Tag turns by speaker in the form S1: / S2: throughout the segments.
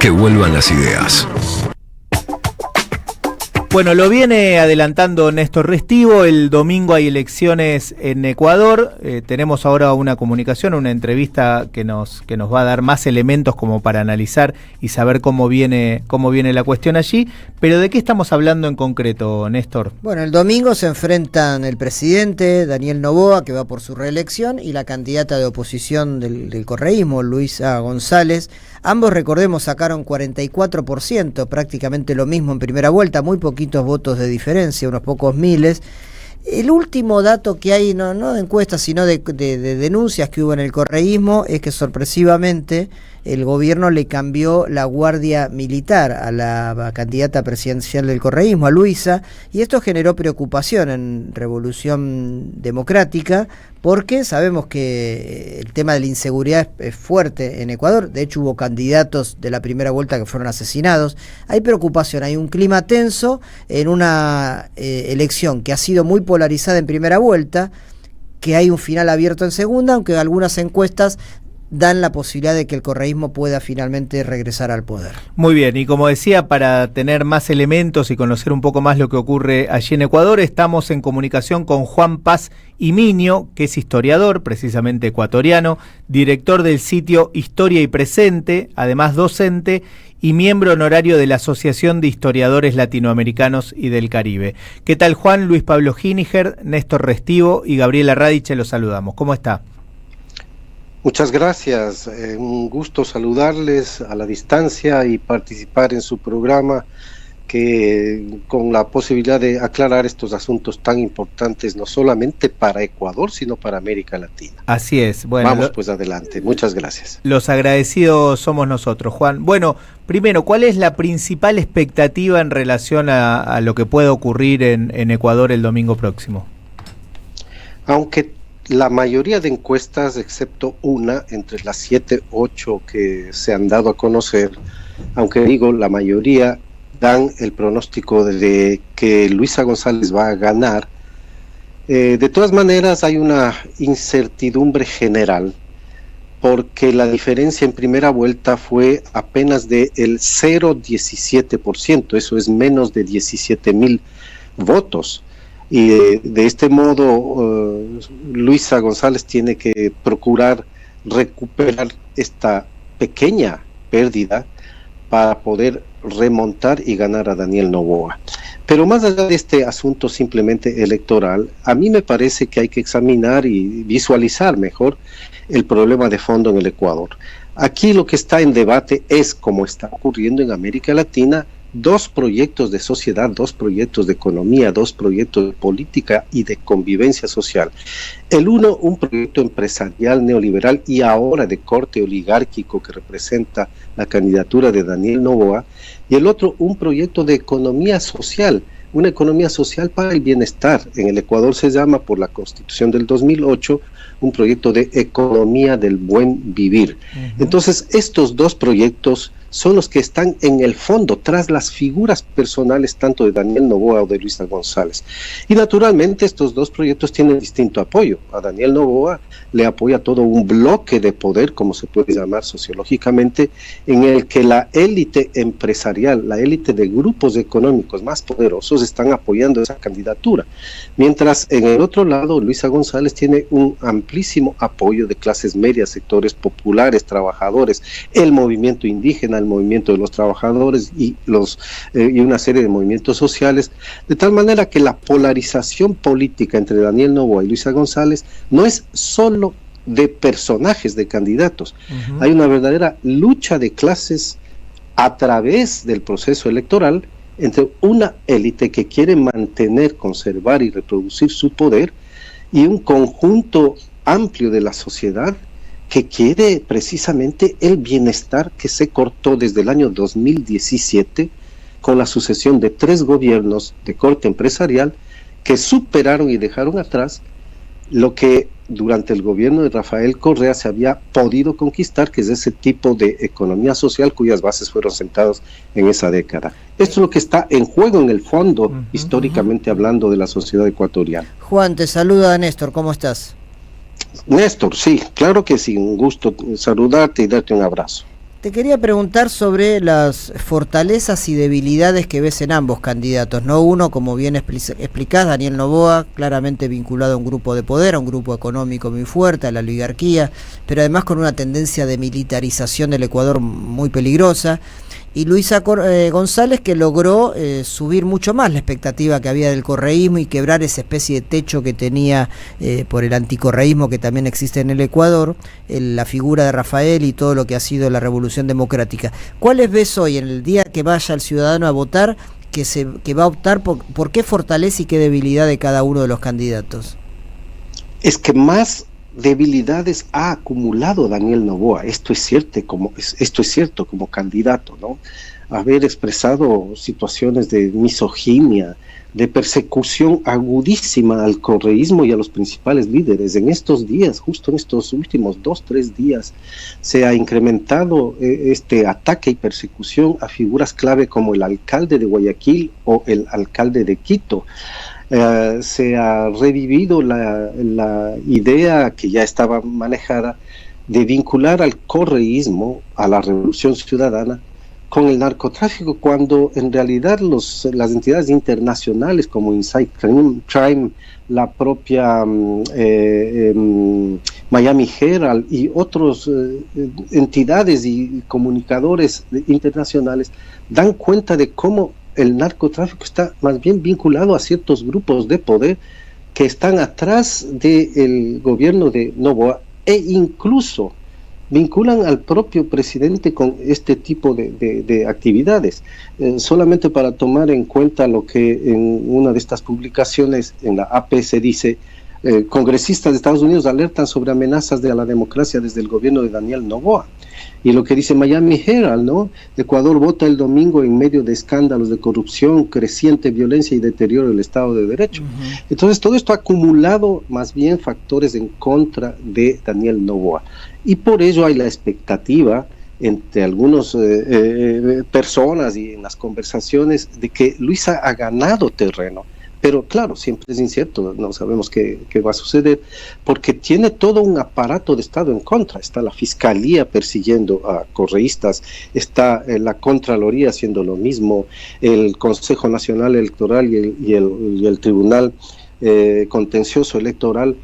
S1: Que vuelvan las ideas.
S2: Bueno, lo viene adelantando Néstor Restivo. El domingo hay elecciones en Ecuador. Tenemos ahora una comunicación, una entrevista que nos va a dar más elementos como para analizar y saber cómo viene la cuestión allí. Pero ¿de qué estamos hablando en concreto, Néstor?
S3: Bueno, el domingo se enfrentan el presidente Daniel Noboa, que va por su reelección, y la candidata de oposición del correísmo, Luisa González. Ambos, recordemos, sacaron 44%, prácticamente lo mismo en primera vuelta, muy poquitos votos de diferencia, unos pocos miles. El último dato que hay, no de encuestas, sino de denuncias que hubo en el correísmo, es que sorpresivamente el gobierno le cambió la guardia militar a la candidata presidencial del correísmo, a Luisa, y esto generó preocupación en Revolución Democrática, porque sabemos que el tema de la inseguridad es fuerte en Ecuador. De hecho, hubo candidatos de la primera vuelta que fueron asesinados. Hay preocupación, hay un clima tenso en una elección que ha sido muy polarizada en primera vuelta, que hay un final abierto en segunda, aunque algunas encuestas dan la posibilidad de que el correísmo pueda finalmente regresar al poder.
S2: Muy bien, y como decía, para tener más elementos y conocer un poco más lo que ocurre allí en Ecuador, estamos en comunicación con Juan Paz Imiño, que es historiador, precisamente ecuatoriano, director del sitio Historia y Presente, además docente y miembro honorario de la Asociación de Historiadores Latinoamericanos y del Caribe. ¿Qué tal, Juan? Luis Pablo Giniger, Néstor Restivo y Gabriela Radiche, los saludamos. ¿Cómo está?
S4: Muchas gracias, un gusto saludarles a la distancia y participar en su programa, que con la posibilidad de aclarar estos asuntos tan importantes, no solamente para Ecuador, sino para América Latina.
S2: Así es. Bueno,
S4: vamos pues adelante, muchas gracias.
S2: Los agradecidos somos nosotros, Juan. Bueno, primero, ¿cuál es la principal expectativa en relación a lo que pueda ocurrir en Ecuador el domingo próximo?
S4: Aunque la mayoría de encuestas, excepto una, entre las 7, 8 que se han dado a conocer, aunque digo la mayoría, dan el pronóstico de que Luisa González va a ganar. De todas maneras hay una incertidumbre general, porque la diferencia en primera vuelta fue apenas del 0,17%, eso es menos de 17,000 votos. Y de este modo Luisa González tiene que procurar recuperar esta pequeña pérdida para poder remontar y ganar a Daniel Noboa. Pero más allá de este asunto simplemente electoral, a mí me parece que hay que examinar y visualizar mejor el problema de fondo en el Ecuador. Aquí lo que está en debate es, como está ocurriendo en América Latina, dos proyectos de sociedad, dos proyectos de economía, dos proyectos de política y de convivencia social. El uno, un proyecto empresarial neoliberal y ahora de corte oligárquico que representa la candidatura de Daniel Noboa, y el otro, un proyecto de economía social, una economía social para el bienestar. En el Ecuador se llama, por la Constitución del 2008, un proyecto de economía del buen vivir. Entonces, estos dos proyectos son los que están en el fondo, tras las figuras personales tanto de Daniel Noboa o de Luisa González. Y naturalmente estos dos proyectos tienen distinto apoyo. A Daniel Noboa le apoya todo un bloque de poder, como se puede llamar sociológicamente, en el que la élite empresarial, la élite de grupos económicos más poderosos están apoyando esa candidatura. Mientras en el otro lado, Luisa González tiene un amplísimo apoyo de clases medias, sectores populares, trabajadores, el movimiento indígena, el movimiento de los trabajadores y una serie de movimientos sociales, de tal manera que la polarización política entre Daniel Noboa y Luisa González no es solo de personajes, de candidatos. Hay una verdadera lucha de clases a través del proceso electoral entre una élite que quiere mantener, conservar y reproducir su poder y un conjunto amplio de la sociedad que quiere precisamente el bienestar que se cortó desde el año 2017 con la sucesión de 3 gobiernos de corte empresarial que superaron y dejaron atrás lo que durante el gobierno de Rafael Correa se había podido conquistar, que es ese tipo de economía social cuyas bases fueron sentadas en esa década. Esto es lo que está en juego en el fondo, históricamente hablando, de la sociedad ecuatoriana.
S3: Juan, te saluda Néstor, ¿cómo estás?
S4: Néstor, sí, claro que sí, un gusto saludarte y darte un abrazo.
S3: Te quería preguntar sobre las fortalezas y debilidades que ves en ambos candidatos, ¿no? Uno, como bien explicás, Daniel Noboa, claramente vinculado a un grupo de poder, a un grupo económico muy fuerte, a la oligarquía, pero además con una tendencia de militarización del Ecuador muy peligrosa. Y Luisa González, que logró subir mucho más la expectativa que había del correísmo y quebrar esa especie de techo que tenía por el anticorreísmo que también existe en el Ecuador, la figura de Rafael y todo lo que ha sido la revolución democrática. ¿Cuáles ves hoy, en el día que vaya el ciudadano a votar, que va a optar por qué fortaleza y qué debilidad de cada uno de los candidatos?
S4: Es que más debilidades ha acumulado Daniel Noboa. Esto es cierto como candidato, ¿no? Haber expresado situaciones de misoginia, de persecución agudísima al correísmo y a los principales líderes. En estos días, justo en estos últimos 2-3 días, se ha incrementado este ataque y persecución a figuras clave como el alcalde de Guayaquil o el alcalde de Quito. Se ha revivido la idea que ya estaba manejada de vincular al correísmo, a la revolución ciudadana, con el narcotráfico, cuando en realidad las entidades internacionales como Inside Crime, la propia Miami Herald y otras entidades y comunicadores internacionales dan cuenta de cómo el narcotráfico está más bien vinculado a ciertos grupos de poder que están atrás del gobierno de Noboa e incluso vinculan al propio presidente con este tipo de actividades. Solamente para tomar en cuenta lo que en una de estas publicaciones en la AP se dice, congresistas de Estados Unidos alertan sobre amenazas a la democracia desde el gobierno de Daniel Noboa. Y lo que dice Miami Herald, ¿no? Ecuador vota el domingo en medio de escándalos de corrupción, creciente violencia y deterioro del Estado de Derecho. Entonces todo esto ha acumulado más bien factores en contra de Daniel Noboa. Y por ello hay la expectativa entre algunas personas y en las conversaciones de que Luisa ha ganado terreno. Pero claro, siempre es incierto, no sabemos qué va a suceder, porque tiene todo un aparato de Estado en contra. Está la Fiscalía persiguiendo a correístas, está la Contraloría haciendo lo mismo, el Consejo Nacional Electoral y el Tribunal Contencioso Electoral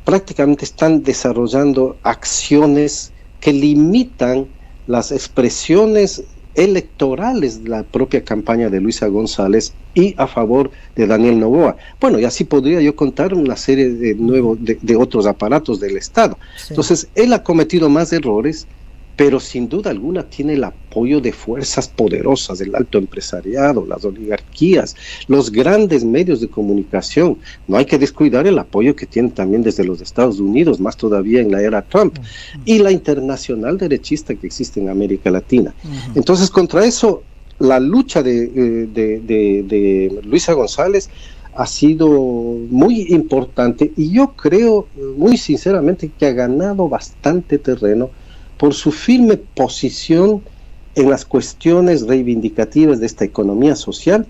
S4: prácticamente están desarrollando acciones que limitan las expresiones electorales de la propia campaña de Luisa González y a favor de Daniel Noboa. Bueno, y así podría yo contar una serie de otros aparatos del Estado. Sí. Entonces, él ha cometido más errores, pero sin duda alguna tiene el apoyo de fuerzas poderosas, el alto empresariado, las oligarquías, los grandes medios de comunicación. No hay que descuidar el apoyo que tiene también desde los Estados Unidos, más todavía en la era Trump, y la internacional derechista que existe en América Latina. Entonces, contra eso, la lucha de Luisa González ha sido muy importante y yo creo muy sinceramente que ha ganado bastante terreno por su firme posición en las cuestiones reivindicativas de esta economía social.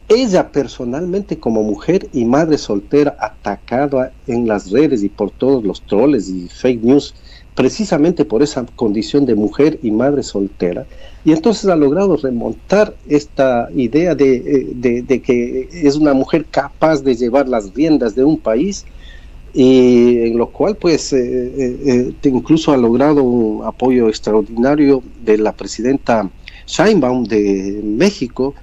S4: Ella personalmente, como mujer y madre soltera, atacada en las redes y por todos los troles y fake news, precisamente por esa condición de mujer y madre soltera, y entonces ha logrado remontar esta idea de que es una mujer capaz de llevar las riendas de un país, y en lo cual pues incluso ha logrado un apoyo extraordinario de la presidenta Sheinbaum de México,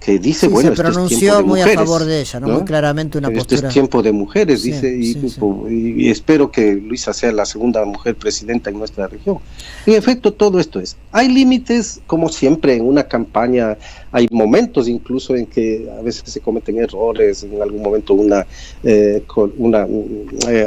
S4: que dice, sí, bueno,
S3: se pronunció muy mujeres, a favor de ella, ¿no? Muy claramente una postura.
S4: Este es tiempo de mujeres, sí, dice, y espero que Luisa sea la segunda mujer presidenta en nuestra región. En efecto, todo esto es. Hay límites, como siempre, en una campaña, hay momentos incluso en que a veces se cometen errores. En algún momento una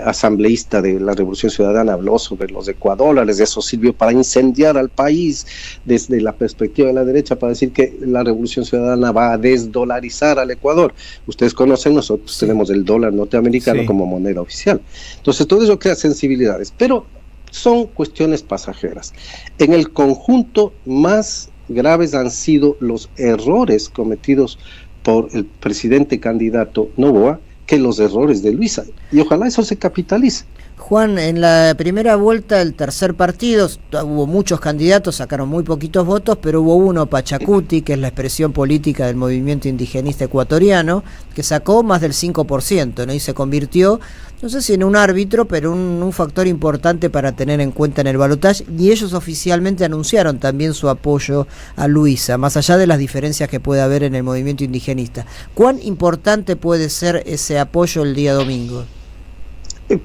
S4: asambleísta de la Revolución Ciudadana habló sobre los ecuadólares, eso sirvió para incendiar al país desde la perspectiva de la derecha, para decir que la Revolución Ciudadana va a desdolarizar al Ecuador. Ustedes conocen, nosotros tenemos el dólar norteamericano como moneda oficial. Entonces todo eso crea sensibilidades, pero son cuestiones pasajeras. En el conjunto, más graves han sido los errores cometidos por el presidente candidato Noboa que los errores de Luisa, y ojalá eso se capitalice.
S3: Juan, en la primera vuelta, el tercer partido, hubo muchos candidatos, sacaron muy poquitos votos, pero hubo uno, Pachacuti, que es la expresión política del movimiento indigenista ecuatoriano, que sacó más del 5%, ¿no? Y se convirtió, no sé si en un árbitro, pero un factor importante para tener en cuenta en el balotaje, y ellos oficialmente anunciaron también su apoyo a Luisa, más allá de las diferencias que puede haber en el movimiento indigenista. ¿Cuán importante puede ser ese apoyo el día domingo?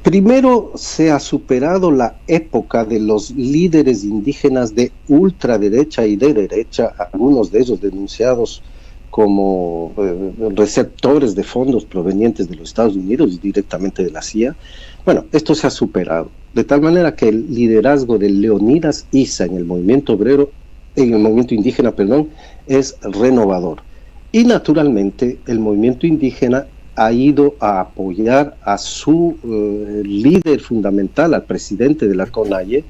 S4: Primero, se ha superado la época de los líderes indígenas de ultraderecha y de derecha, algunos de ellos denunciados como receptores de fondos provenientes de los Estados Unidos y directamente de la CIA. Bueno, esto se ha superado, de tal manera que el liderazgo de Leonidas Issa en el movimiento obrero, en el movimiento indígena, perdón, es renovador. Y naturalmente el movimiento indígena ha ido a apoyar a su líder fundamental, al presidente de la CONAIE,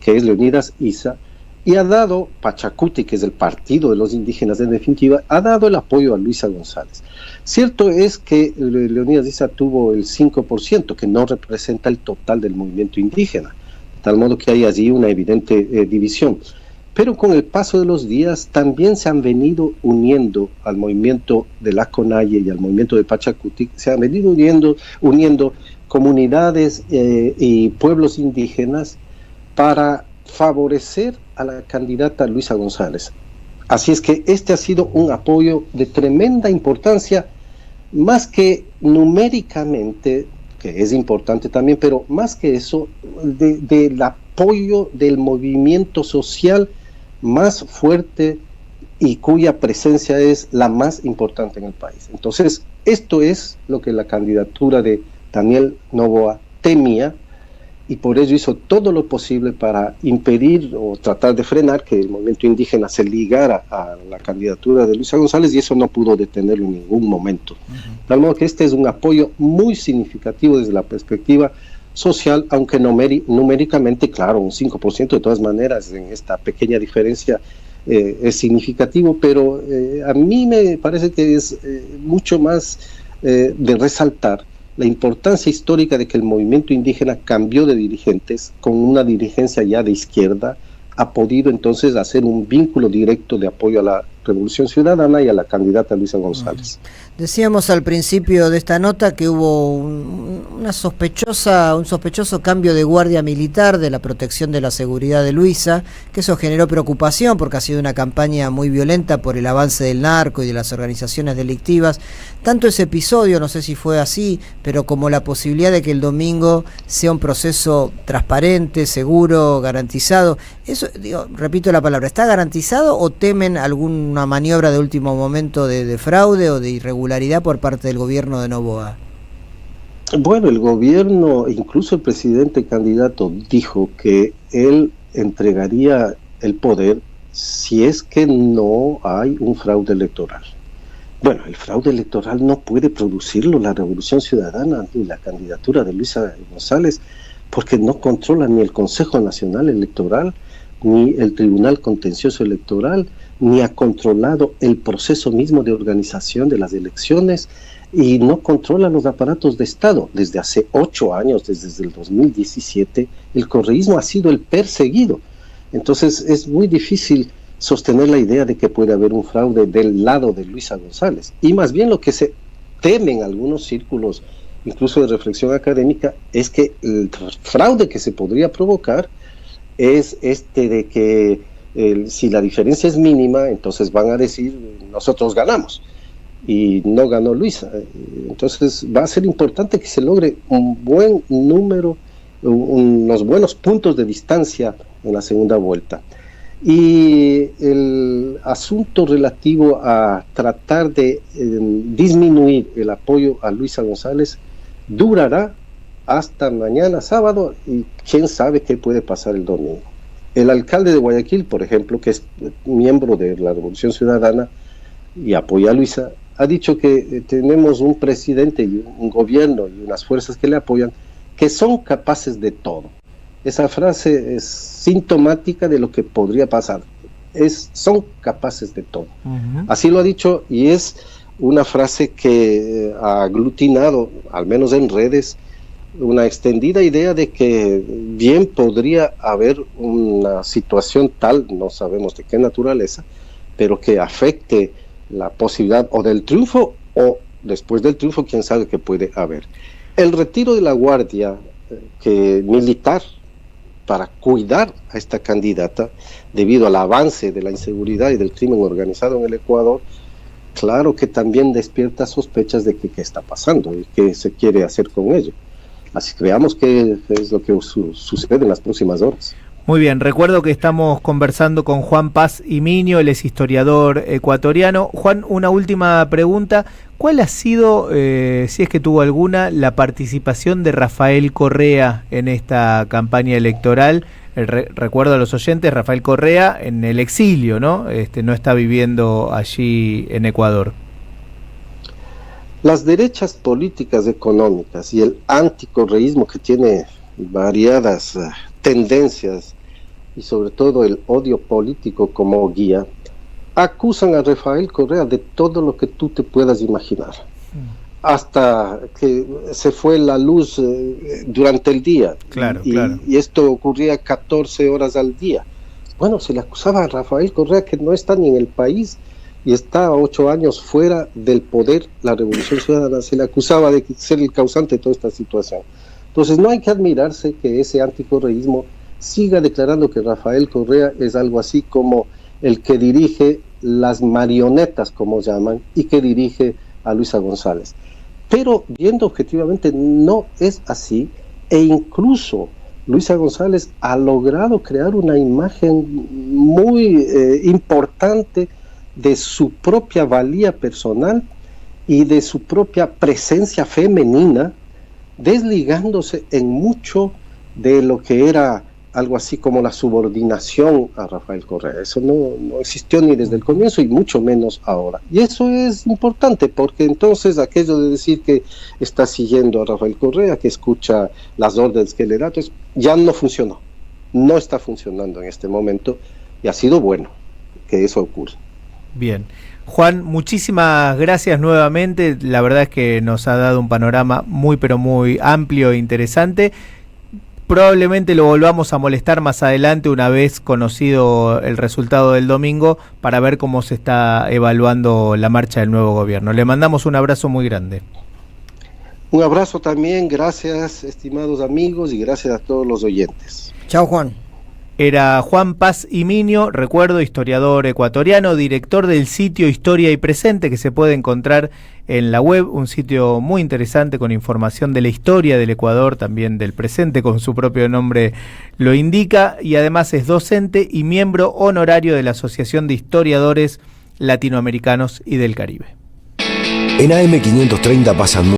S4: que es Leonidas Issa, y ha dado, Pachacuti, que es el partido de los indígenas en definitiva, ha dado el apoyo a Luisa González. Cierto es que Leonidas Issa tuvo el 5%, que no representa el total del movimiento indígena, de tal modo que hay allí una evidente división. Pero con el paso de los días también se han venido uniendo al movimiento de la CONAIE y al movimiento de Pachacuti, se han venido uniendo comunidades y pueblos indígenas para favorecer a la candidata Luisa González. Así es que este ha sido un apoyo de tremenda importancia, más que numéricamente, que es importante también, pero más que eso, del apoyo del movimiento social más fuerte y cuya presencia es la más importante en el país. Entonces, esto es lo que la candidatura de Daniel Noboa temía, y por ello hizo todo lo posible para impedir o tratar de frenar que el movimiento indígena se ligara a la candidatura de Luisa González, y eso no pudo detenerlo en ningún momento. De tal modo que este es un apoyo muy significativo desde la perspectiva social, aunque numéricamente, claro, un 5% de todas maneras en esta pequeña diferencia es significativo, pero a mí me parece que es mucho más de resaltar la importancia histórica de que el movimiento indígena cambió de dirigentes, con una dirigencia ya de izquierda, ha podido entonces hacer un vínculo directo de apoyo a la Revolución Ciudadana y a la candidata Luisa González.
S3: Decíamos al principio de esta nota que hubo un sospechoso cambio de guardia militar de la protección de la seguridad de Luisa, que eso generó preocupación porque ha sido una campaña muy violenta por el avance del narco y de las organizaciones delictivas. Tanto ese episodio, no sé si fue así, pero como la posibilidad de que el domingo sea un proceso transparente, seguro, garantizado. Eso, repito la palabra, ¿está garantizado o temen alguna maniobra de último momento de fraude o de irregularidad por parte del gobierno de Noboa?
S4: Bueno, el gobierno, incluso el presidente candidato, dijo que él entregaría el poder si es que no hay un fraude electoral. Bueno, el fraude electoral no puede producirlo la Revolución Ciudadana ni la candidatura de Luisa González, porque no controla ni el Consejo Nacional Electoral, ni el Tribunal Contencioso Electoral, ni ha controlado el proceso mismo de organización de las elecciones, y no controla los aparatos de Estado. Desde hace 8 años, desde el 2017, el correísmo ha sido el perseguido. Entonces es muy difícil sostener la idea de que puede haber un fraude del lado de Luisa González. Y más bien lo que se teme en algunos círculos, incluso de reflexión académica, es que el fraude que se podría provocar es de que si la diferencia es mínima, entonces van a decir nosotros ganamos y no ganó Luisa. Entonces va a ser importante que se logre un buen número, unos buenos puntos de distancia en la segunda vuelta. Y el asunto relativo a tratar de disminuir el apoyo a Luisa González durará hasta mañana sábado, y quién sabe qué puede pasar el domingo. El alcalde de Guayaquil, por ejemplo, que es miembro de la Revolución Ciudadana y apoya a Luisa, ha dicho que tenemos un presidente y un gobierno y unas fuerzas que le apoyan que son capaces de todo. Esa frase es sintomática de lo que podría pasar. Son capaces de todo. Así lo ha dicho, y es una frase que ha aglutinado, al menos en redes, una extendida idea de que bien podría haber una situación tal, no sabemos de qué naturaleza, pero que afecte la posibilidad o del triunfo después del triunfo, quién sabe qué puede haber. El retiro de la guardia militar para cuidar a esta candidata, debido al avance de la inseguridad y del crimen organizado en el Ecuador, claro que también despierta sospechas de qué está pasando y qué se quiere hacer con ello. Así que veamos qué es lo que sucede en las próximas horas.
S2: Muy bien, recuerdo que estamos conversando con Juan Paz Imiño, él es historiador ecuatoriano. Juan, una última pregunta. ¿Cuál ha sido, si es que tuvo alguna, la participación de Rafael Correa en esta campaña electoral? Recuerdo a los oyentes, Rafael Correa en el exilio, ¿no? No está viviendo allí en Ecuador.
S4: Las derechas políticas económicas y el anticorreísmo, que tiene variadas tendencias y sobre todo el odio político como guía, acusan a Rafael Correa de todo lo que tú te puedas imaginar, hasta que se fue la luz durante el día.
S2: Claro.
S4: Y esto ocurría 14 horas al día. Bueno, se le acusaba a Rafael Correa que no está ni en el país y está 8 años fuera del poder. La Revolución Ciudadana se le acusaba de ser el causante de toda esta situación. Entonces no hay que admirarse que ese anticorreísmo siga declarando que Rafael Correa es algo así como el que dirige las marionetas, como llaman, y que dirige a Luisa González. Pero viendo objetivamente no es así, e incluso Luisa González ha logrado crear una imagen muy importante de su propia valía personal y de su propia presencia femenina, desligándose en mucho de lo que era algo así como la subordinación a Rafael Correa. Eso no existió ni desde el comienzo y mucho menos ahora. Y eso es importante porque entonces aquello de decir que está siguiendo a Rafael Correa, que escucha las órdenes que le da, entonces ya no funcionó. No está funcionando en este momento y ha sido bueno que eso ocurra.
S2: Bien. Juan, muchísimas gracias nuevamente. La verdad es que nos ha dado un panorama muy pero muy amplio e interesante. Probablemente lo volvamos a molestar más adelante una vez conocido el resultado del domingo para ver cómo se está evaluando la marcha del nuevo gobierno. Le mandamos un abrazo muy grande.
S4: Un abrazo también, gracias estimados amigos y gracias a todos los oyentes.
S3: Chao, Juan.
S2: Era Juan Paz Imiño, recuerdo, historiador ecuatoriano, director del sitio Historia y Presente, que se puede encontrar en la web, un sitio muy interesante con información de la historia del Ecuador, también del presente, con su propio nombre lo indica, y además es docente y miembro honorario de la Asociación de Historiadores Latinoamericanos y del Caribe.
S1: En AM530 pasan